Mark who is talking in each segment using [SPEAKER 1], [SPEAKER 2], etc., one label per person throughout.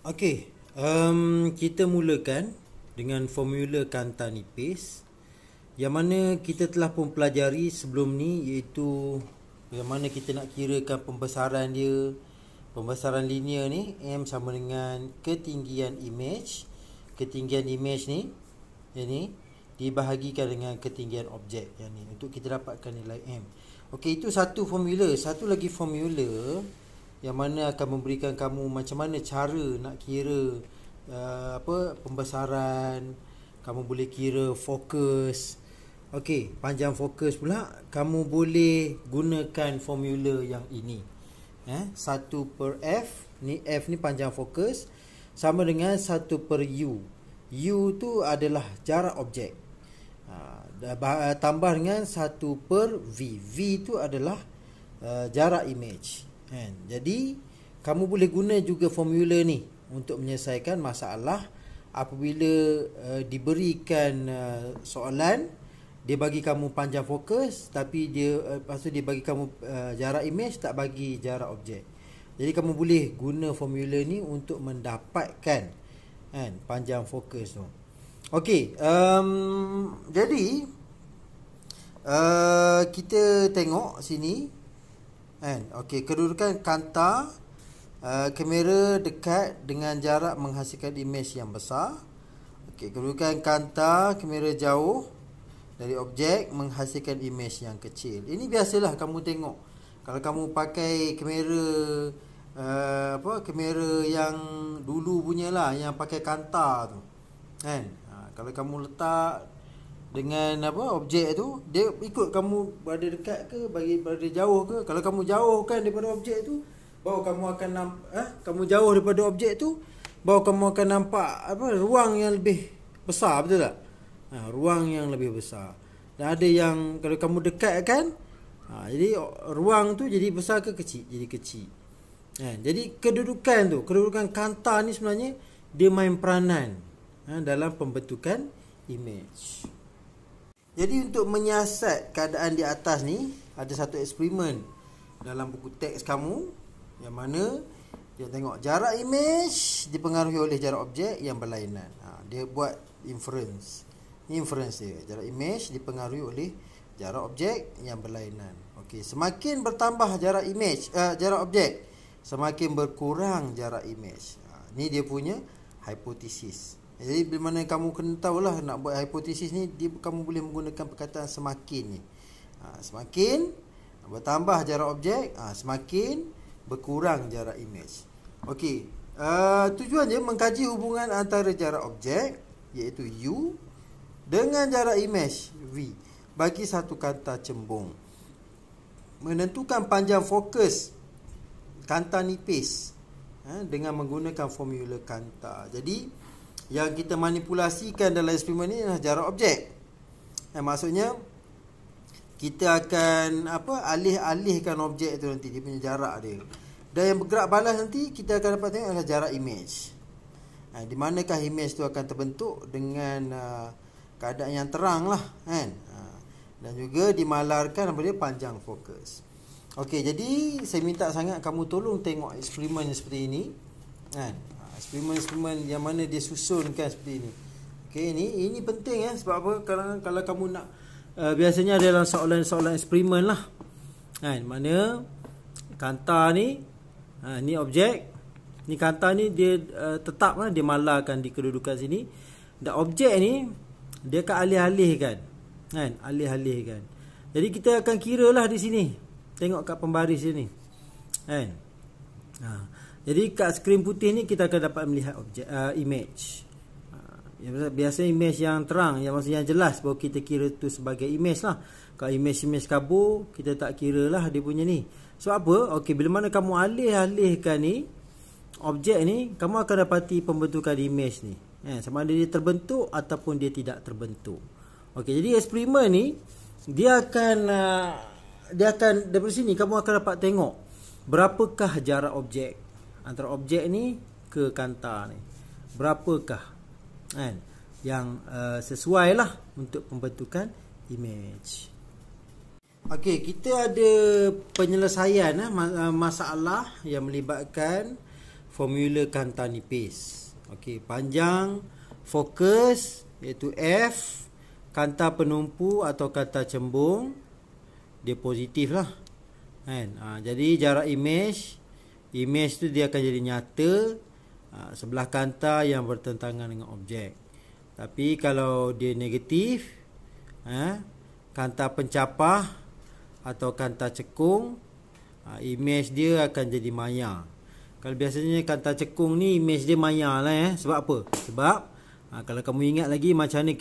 [SPEAKER 1] Okey, kita mulakan dengan formula kanta nipis yang mana kita telah pun pelajari sebelum ni, iaitu yang mana kita nak kirakan pembesaran dia. Pembesaran linear ni M sama dengan ketinggian image. Ketinggian image ni ini dibahagikan dengan ketinggian objek yang ni untuk kita dapatkan nilai M. Okey, itu satu formula. Satu lagi formula yang mana akan memberikan kamu macam mana cara nak kira pembesaran. Kamu boleh kira fokus. Okey, panjang fokus pula kamu boleh gunakan formula yang ini. 1 per F, ni F ni panjang fokus, sama dengan 1 per U. U tu adalah jarak objek. Tambah dengan 1 per V. V tu adalah jarak image. Jadi kamu boleh guna juga formula ni untuk menyelesaikan masalah apabila diberikan soalan, dia bagi kamu panjang fokus tapi dia lepas tu dia bagi kamu jarak image, tak bagi jarak objek. Jadi kamu boleh guna formula ni untuk mendapatkan panjang fokus tu. Okey, jadi kita tengok sini. Okey, kedudukan kanta kamera dekat dengan jarak menghasilkan image yang besar. Okey, kedudukan kanta kamera jauh dari objek menghasilkan image yang kecil. Ini biasalah kamu tengok kalau kamu pakai kamera kamera yang dulu punya lah, yang pakai kanta tu. Kalau kamu letak dengan objek tu, dia ikut kamu berada dekat ke berada jauh ke. Kalau kamu jauhkan daripada objek tu, baru kamu akan kamu jauh daripada objek tu, baru kamu akan nampak ruang yang lebih besar, betul tak? Ruang yang lebih besar. Dan ada yang kalau kamu dekatkan, jadi ruang tu jadi besar ke kecil? Jadi kecil. Jadi kedudukan kanta ni sebenarnya dia main peranan dalam pembentukan image. Jadi untuk menyiasat keadaan di atas ni, ada satu eksperimen dalam buku teks kamu yang mana dia tengok jarak image dipengaruhi oleh jarak objek yang berlainan. Dia buat inference. Inference dia, jarak image dipengaruhi oleh jarak objek yang berlainan. Okey, semakin bertambah jarak image, jarak objek, semakin berkurang jarak image. Ni dia punya hipotesis. Jadi bila mana kamu kena tahulah nak buat hipotesis ni, kamu boleh menggunakan perkataan semakin ni. Semakin bertambah jarak objek, semakin berkurang jarak image. Okey, tujuan dia mengkaji hubungan antara jarak objek iaitu U dengan jarak image V bagi satu kanta cembung. Menentukan panjang fokus kanta nipis dengan menggunakan formula kanta. Jadi yang kita manipulasikan dalam eksperimen ni adalah jarak objek. Maksudnya kita akan alih-alihkan objek tu nanti, dia punya jarak dia. Dan yang bergerak balas nanti kita akan dapat tengok adalah jarak image. Di manakah image tu akan terbentuk dengan keadaan yang terang lah, dan juga dimalarkan daripada panjang fokus. Okey, jadi saya minta sangat kamu tolong tengok eksperimen seperti ini. Eksperimen-eksperimen yang mana dia susunkan seperti ini. Okey, ini penting sebab apa? Kalau kamu nak biasanya ada dalam soalan-soalan eksperimen lah. Mana kanta ni ni objek, ni kanta ni dia tetap dia malarkan di kedudukan sini. Dan objek ni dia akan alih-alihkan. Alih-alihkan. Jadi kita akan kira lah di sini. Tengok kat pembaris sini. Jadi kat skrin putih ni kita akan dapat melihat objek image. Biasa image yang terang, yang maksudnya yang jelas, baru kita kira tu sebagai image lah. Kalau image kabur, kita tak kira lah dia punya ni. Sebab apa? Okey, bila mana kamu alih-alihkan ni objek ni, kamu akan dapati pembentukan image ni. Sama ada dia terbentuk ataupun dia tidak terbentuk. Okey, jadi eksperimen ni dia akan daripada sini kamu akan dapat tengok berapakah jarak objek antara objek ni ke kanta ni. Berapakah yang sesuai lah untuk pembentukan image. Okey, kita ada penyelesaian masalah yang melibatkan formula kanta nipis. Okey, panjang fokus iaitu F, kanta penumpu atau kanta cembung dia positif lah kan. Jadi jarak imej tu dia akan jadi nyata sebelah kanta yang bertentangan dengan objek. Tapi kalau dia negatif, kanta pencapah atau kanta cekung, imej dia akan jadi maya. Kalau biasanya kanta cekung ni imej dia maya lah Sebab apa? Sebab kalau kamu ingat lagi macam mana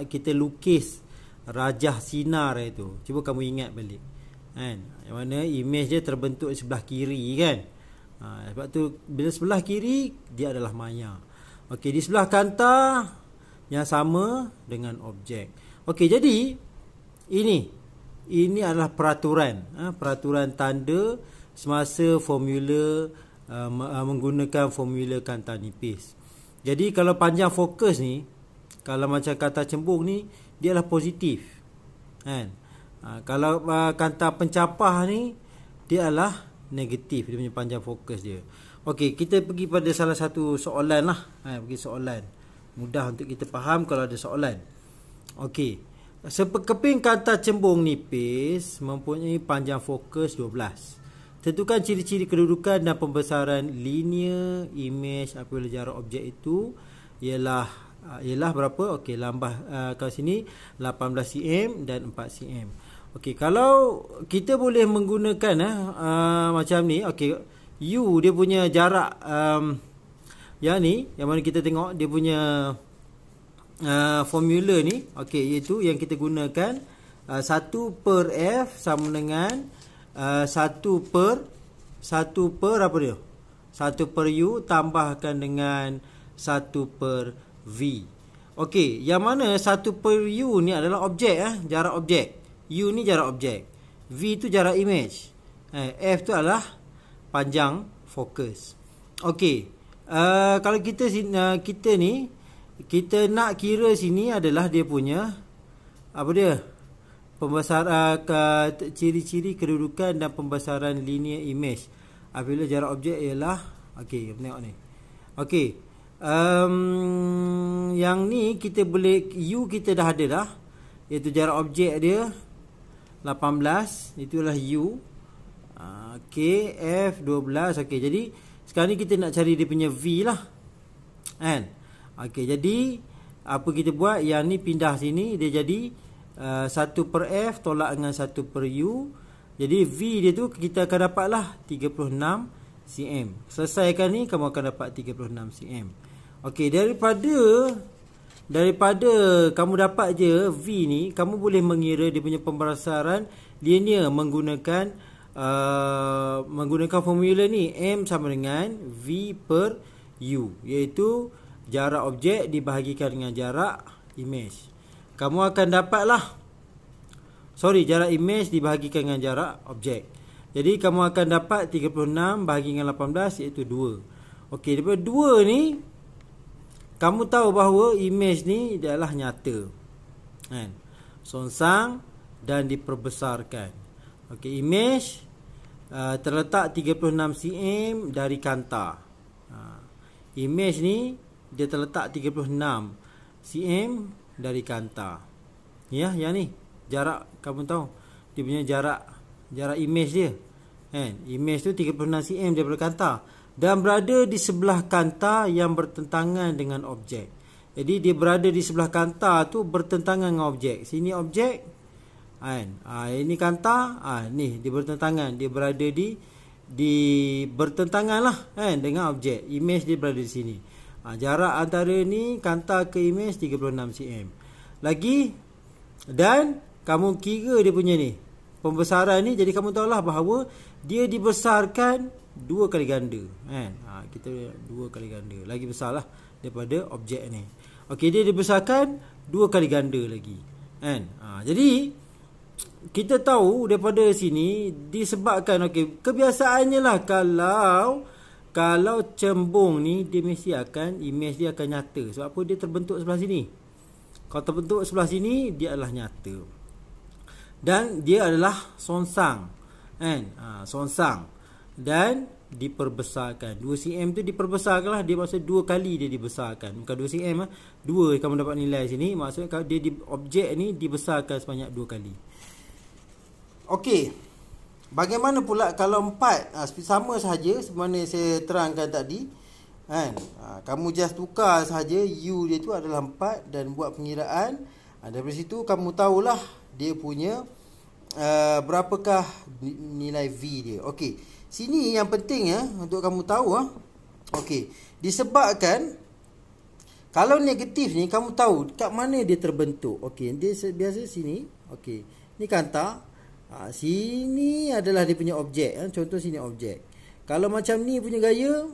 [SPEAKER 1] kita lukis rajah sinar itu. Cuba kamu ingat balik kan. Yang mana imej dia terbentuk di sebelah kiri kan. Sebab tu bila sebelah kiri dia adalah maya. Okey, di sebelah kanta yang sama dengan objek. Okey, jadi ini adalah peraturan peraturan tanda semasa formula menggunakan formula kanta nipis. Jadi kalau panjang fokus ni, kalau macam kanta cembung ni, dia adalah positif kan. Kalau kanta pencapah ni, dia adalah negatif, dia punya panjang fokus dia. Okey, kita pergi pada salah satu soalan lah. Pergi soalan mudah untuk kita faham kalau ada soalan. Okey, sekeping kanta cembung nipis mempunyai panjang fokus 12. Tentukan ciri-ciri kedudukan dan pembesaran linear imej apabila jarak objek itu ialah berapa? Okey, lambah kat sini 18 cm dan 4 cm. Okey, kalau kita boleh menggunakan macam ni, okey, U dia punya jarak yang ni, yang mana kita tengok dia punya formula ni, okey, iaitu yang kita gunakan 1/F sama dengan 1 per apa dia? 1/U tambahkan dengan 1/V. Okey, yang mana 1/U ni adalah objek jarak objek. U ni jarak objek. V tu jarak imej. F tu adalah panjang fokus. Okey, kalau kita ni kita nak kira sini adalah dia punya apa dia? Pembesaran ciri-ciri kedudukan dan pembesaran linear imej apabila jarak objek ialah, okey, tengok ni. Okey, yang ni kita boleh, U kita dah ada dah, iaitu jarak objek dia 18, itulah U. Okey, F 12. Okey, jadi sekarang ni kita nak cari dia punya V lah kan. Okey, jadi apa kita buat, yang ni pindah sini, dia jadi 1/F tolak dengan 1/U. Jadi V dia tu kita akan dapatlah 36 cm. Selesaikan ni, kamu akan dapat 36 cm. Okey, daripada kamu dapat je V ni, kamu boleh mengira dia punya pembesaran linear menggunakan formula ni, M sama dengan V/U, iaitu jarak objek dibahagikan dengan jarak imej. Kamu akan dapatlah jarak imej dibahagikan dengan jarak objek. Jadi kamu akan dapat 36 bahagi dengan 18 iaitu 2. Okey, daripada 2 ni kamu tahu bahawa imej ni adalah nyata kan, songsang dan diperbesarkan. Okey, imej terletak 36 cm dari kanta. Imej ni dia terletak 36 cm dari kanta. Ya, yang ni jarak, kamu tahu dia punya jarak imej dia kan. Imej tu 36 cm daripada kanta dan berada di sebelah kanta yang bertentangan dengan objek. Jadi dia berada di sebelah kanta tu bertentangan dengan objek. Sini objek kan. Ini kanta, ni dia bertentangan, dia berada di bertentangan lah kan dengan objek. Imej dia berada di sini. Jarak antara ni kanta ke imej 36 cm. Lagi, dan kamu kira dia punya ni pembesaran ni, jadi kamu tahulah bahawa dia dibesarkan 2 kali ganda kan. Kita 2 kali ganda, lagi besarlah daripada objek ni. Okey, dia dibesarkan 2 kali ganda lagi kan. Jadi kita tahu daripada sini disebabkan, okey, kebiasaannya lah kalau cembung ni dia mesti akan, imej dia akan nyata. Sebab apa? Dia terbentuk sebelah sini. Kalau terbentuk sebelah sini, dia adalah nyata. Dan dia adalah songsang kan. Songsang. Dan diperbesarkan. 2 cm tu diperbesarkan lah. Dia maksud 2 kali dia dibesarkan. Bukan 2 cm lah. 2 kamu dapat nilai sini. Maksudnya dia objek ni dibesarkan sebanyak 2 kali. Okey. Bagaimana pula kalau 4? Sama sahaja sebagaimana saya terangkan tadi. Kan? Kamu just tukar sahaja U dia tu adalah 4 dan buat pengiraan. Daripada situ kamu tahulah dia punya berapakah nilai V dia. Okey. Sini yang penting untuk kamu tahu okey, disebabkan kalau negatif ni kamu tahu kat mana dia terbentuk. Okey, dia biasa sini. Okey. Ni kanta. Sini adalah dia punya objek. Contoh sini objek. Kalau macam ni punya gaya,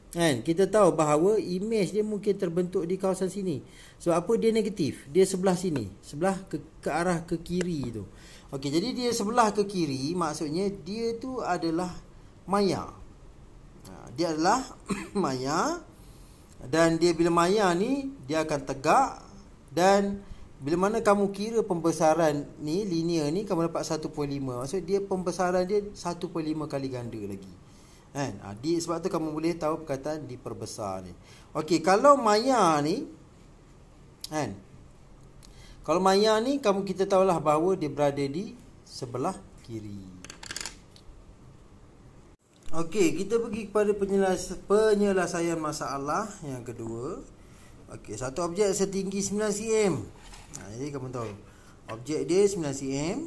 [SPEAKER 1] kan, kita tahu bahawa image dia mungkin terbentuk di kawasan sini. Sebab apa dia negatif? Dia sebelah sini. Sebelah ke arah ke kiri tu. Okey, jadi dia sebelah ke kiri, maksudnya dia tu adalah maya. Dia adalah maya. Dan dia bila maya ni, dia akan tegak. Dan bila mana kamu kira pembesaran ni, linear ni, kamu dapat 1.5. Maksud dia pembesaran dia 1.5 kali ganda lagi. Kan? Sebab tu kamu boleh tahu perkataan diperbesar ni. Okey, kalau maya ni, kan, kalau maya ni kita tahulah bahawa dia berada di sebelah kiri. Okey, kita pergi kepada penyelesaian masalah yang kedua. Okey, satu objek setinggi 9 cm. Jadi kamu tahu objek dia 9 cm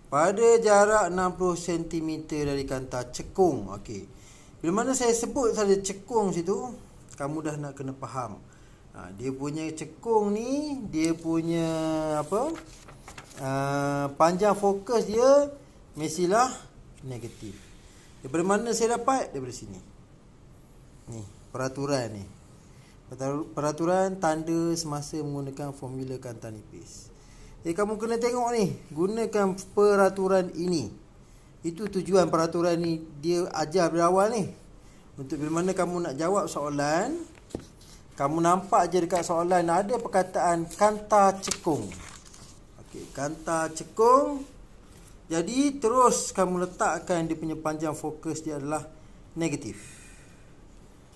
[SPEAKER 1] pada jarak 60 cm dari kanta cekung. Okey. Bila mana saya sebut saja cekung situ, kamu dah nak kena faham. Dia punya cekung ni, dia punya panjang fokus dia mestilah negatif. Daripada mana saya dapat? Daripada sini. Ni, peraturan ni. Peraturan tanda semasa menggunakan formula kanta nipis. Jadi kamu kena tengok ni, gunakan peraturan ini. Itu tujuan peraturan ni dia ajar dari awal ni. Untuk bila mana kamu nak jawab soalan, kamu nampak je dekat soalan ada perkataan kanta cekung. Okey, kanta cekung. Jadi terus kamu letakkan dia punya panjang fokus dia adalah negatif.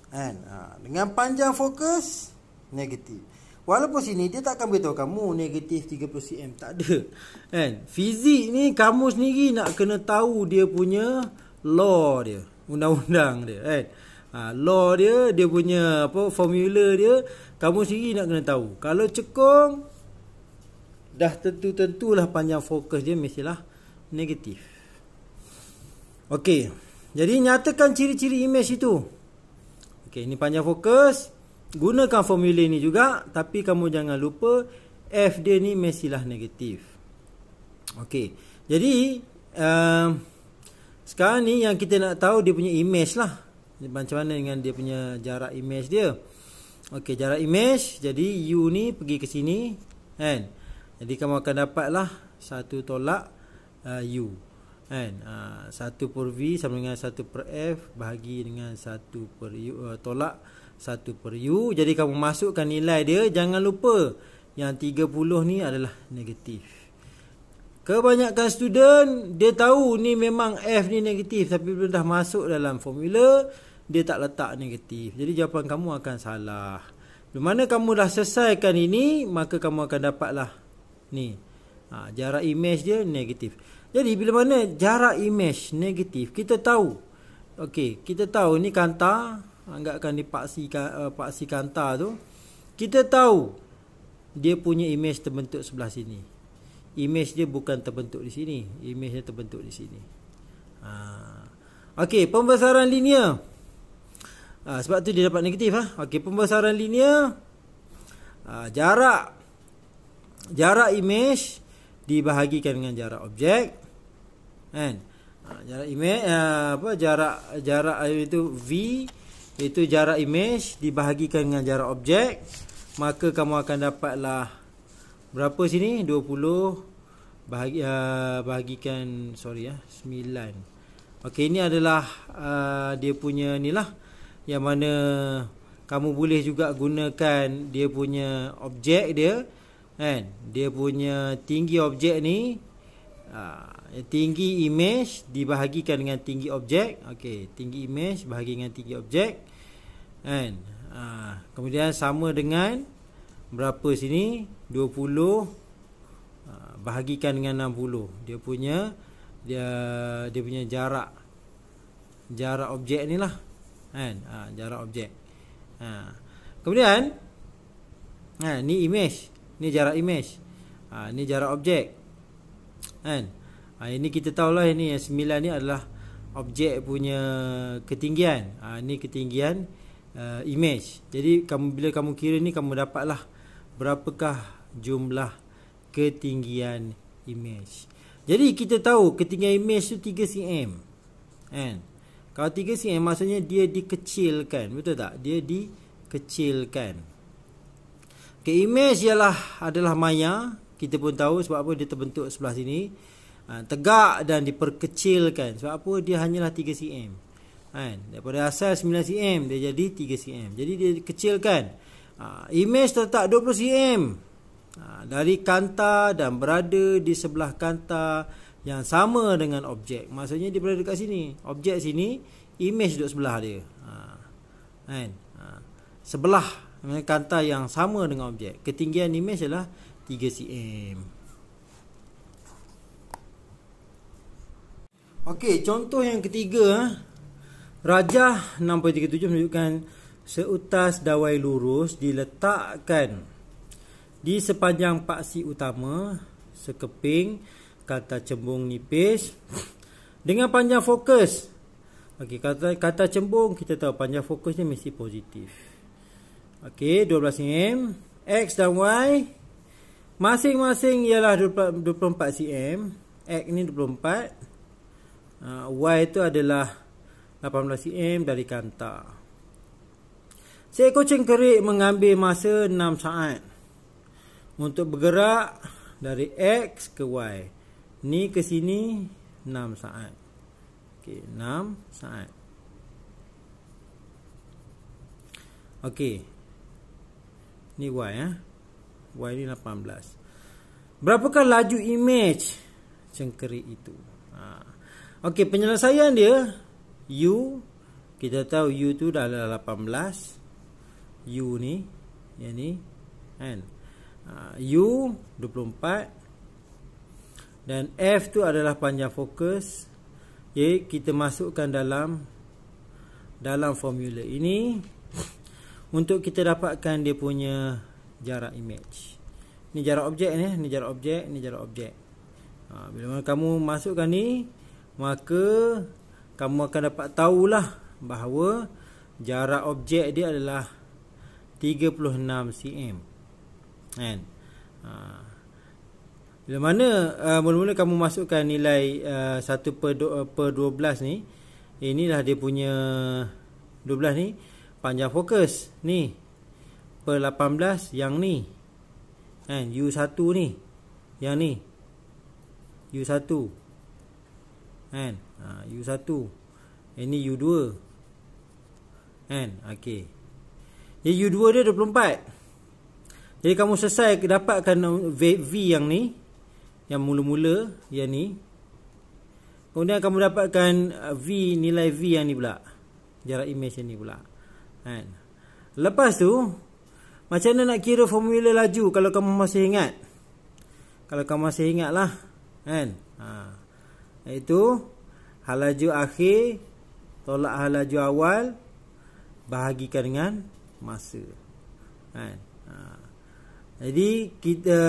[SPEAKER 1] Kan? Dengan panjang fokus negatif. Walaupun sini dia tak akan beritahu kamu negatif 30 cm, tak ada. Kan? Fizik ni kamu sendiri nak kena tahu dia punya law dia, undang-undang dia, kan? Law dia punya formula dia, kamu sendiri nak kena tahu. Kalau cekung dah tentu-tentulah panjang fokus dia mestilah negatif. Okey. Jadi nyatakan ciri-ciri image itu. Okey, ini panjang fokus. Gunakan formula ni juga, tapi kamu jangan lupa F dia ni mestilah negatif. Okey. Jadi sekarang ni yang kita nak tahu dia punya image lah. Macam mana dengan dia punya jarak image dia. Okey, jarak image. Jadi U ni pergi ke sini, kan? Jadi kamu akan dapatlah 1 tolak U, kan? 1 per V sama dengan 1 per F bahagi dengan 1 per U, tolak 1 per U. Jadi kamu masukkan nilai dia. Jangan lupa yang 30 ni adalah negatif. Kebanyakan student dia tahu ni memang F ni negatif, tapi bila dah masuk dalam formula dia tak letak negatif. Jadi jawapan kamu akan salah. Bila mana kamu dah selesaikan ini, maka kamu akan dapatlah ni, jarak image dia negatif. Jadi bila mana jarak image negatif, kita tahu. Okey, kita tahu ni kanta, anggapkan paksi kanta tu. Kita tahu dia punya image terbentuk sebelah sini. Image dia bukan terbentuk di sini, image dia terbentuk di sini. Okey, pembesaran linear. Sebab tu dia dapat negatif. Okey, pembesaran linear. Jarak image dibahagikan dengan jarak objek, kan? Jarak image jarak itu V, itu jarak image dibahagikan dengan jarak objek, maka kamu akan dapatlah berapa sini? 20 bahagikan 9. Okey, ini adalah dia punya ni lah, yang mana kamu boleh juga gunakan dia punya objek dia, kan? Dia punya tinggi objek ni tinggi image dibahagikan dengan tinggi objek. Okey, tinggi image bahagi dengan tinggi objek. Kan? Kemudian sama dengan berapa sini? 20 bahagikan dengan 60. Dia punya jarak objek ni lah. Kan? Jarak objek. Kemudian ni image, ni jarak image. Ni jarak objek. Kan? Ini kita tahulah ini yang 9 ni adalah objek punya ketinggian. Ni ketinggian image. Jadi bila kamu kira ni, kamu dapatlah berapakah jumlah ketinggian image. Jadi kita tahu ketinggian image tu 3 cm. Kan? Kalau 3 cm maksudnya dia dikecilkan. Betul tak? Dia dikecilkan. Image adalah maya. Kita pun tahu sebab apa dia terbentuk sebelah sini. Tegak dan diperkecilkan. Sebab apa? Dia hanyalah 3 cm. Kan? Daripada asal 9 cm dia jadi 3 cm. Jadi dia dikecilkan. Image terletak 20 cm dari kanta dan berada di sebelah kanta yang sama dengan objek. Maksudnya dia berada dekat sini. Objek sini, image duduk sebelah dia. Kan? Sebelah kanta yang sama dengan objek. Ketinggian image adalah 3 cm. Okey, contoh yang ketiga. Rajah 6.37 menunjukkan seutas dawai lurus diletakkan di sepanjang paksi utama sekeping kata cembung nipis dengan panjang fokus. Okey, kata cembung kita tahu panjang fokusnya mesti positif. Okey, 12 cm. X dan Y masing-masing ialah 24 cm. X ni 24. Y itu adalah 18 cm dari kanta. Seekor cengkerik mengambil masa 6 saat untuk bergerak dari X ke Y. Ni ke sini 6 saat. Okey, 6 saat. Okey. Ni Y Y ni 18. Berapakah laju image cengkerik itu? Okey, penyelesaian dia U, kita tahu U tu dah 18. U ni, yang ni kan. U 24 dan F tu adalah panjang fokus. Jadi kita masukkan dalam formula ini untuk kita dapatkan dia punya jarak image. Ni jarak objek ni, ni jarak objek, ni jarak objek. Bila kamu masukkan ni, maka kamu akan dapat tahulah bahawa jarak objek dia adalah 36 cm. Kan? Bila mana mula-mula kamu masukkan nilai 1/12 ni, inilah dia punya 12 ni panjang fokus ni per 18 yang ni. Kan? U1 ni. Yang ni. U1. Kan? U1. Ini U2. Kan? Okey. Jadi U2 dia 24. Jadi kamu selesai dapatkan V yang ni, yang mula-mula yang ni. Kemudian kamu dapatkan nilai V yang ni pula. Jarak image yang ni pula. Kan? Lepas tu, macam mana nak kira formula laju kalau kamu masih ingat? Kalau kamu masih ingat lah. Kan? Iaitu hal laju akhir tolak hal laju awal bahagikan dengan masa. Kan? Jadi kita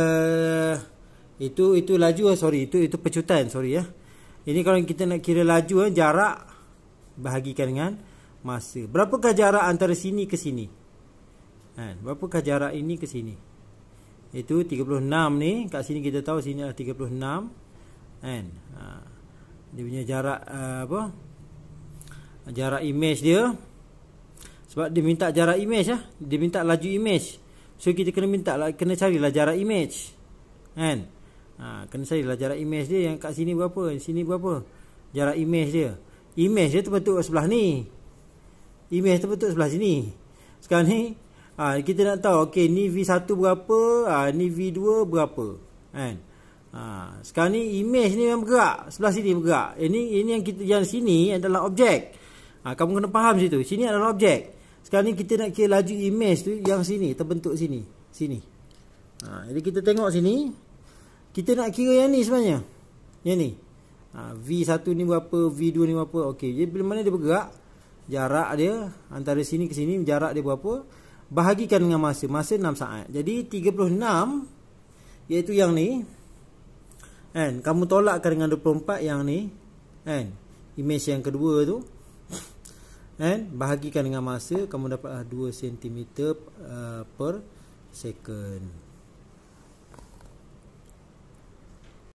[SPEAKER 1] itu laju itu pecutan ya. Ini kalau kita nak kira laju jarak bahagikan dengan masa. Berapakah jarak antara sini ke sini? Kan? Berapakah jarak ini ke sini? Itu 36 ni, kat sini kita tahu sini adalah 36. Kan? Dia punya jarak jarak image dia. Sebab dia minta jarak image dia minta laju image. So kita kena carilah jarak image. Kan? Kena carilah jarak image dia yang kat sini berapa, sini berapa. Jarak image dia. Image dia terbentuk sebelah ni. Image terbentuk sebelah sini. Sekarang ni kita nak tahu okey ni V1 berapa, ni V2 berapa. Kan? Sekarang ni image ni yang bergerak, sebelah sini bergerak. Ini yang sini adalah objek. Kamu kena faham situ. Sini adalah objek. Sekarang ni kita nak kira laju image tu yang sini, terbentuk sini. Jadi kita tengok sini. Kita nak kira yang ni sebenarnya. Yang ni. V1 ni berapa, V2 ni berapa. Okey, jadi bila mana dia bergerak, jarak dia antara sini ke sini, jarak dia berapa, bahagikan dengan masa 6 saat. Jadi 36 iaitu yang ni. Kan? Kamu tolakkan dengan 24 yang ni. Kan? Image yang kedua tu. Kan? Bahagikan dengan masa, kamu dapatlah 2 cm per second.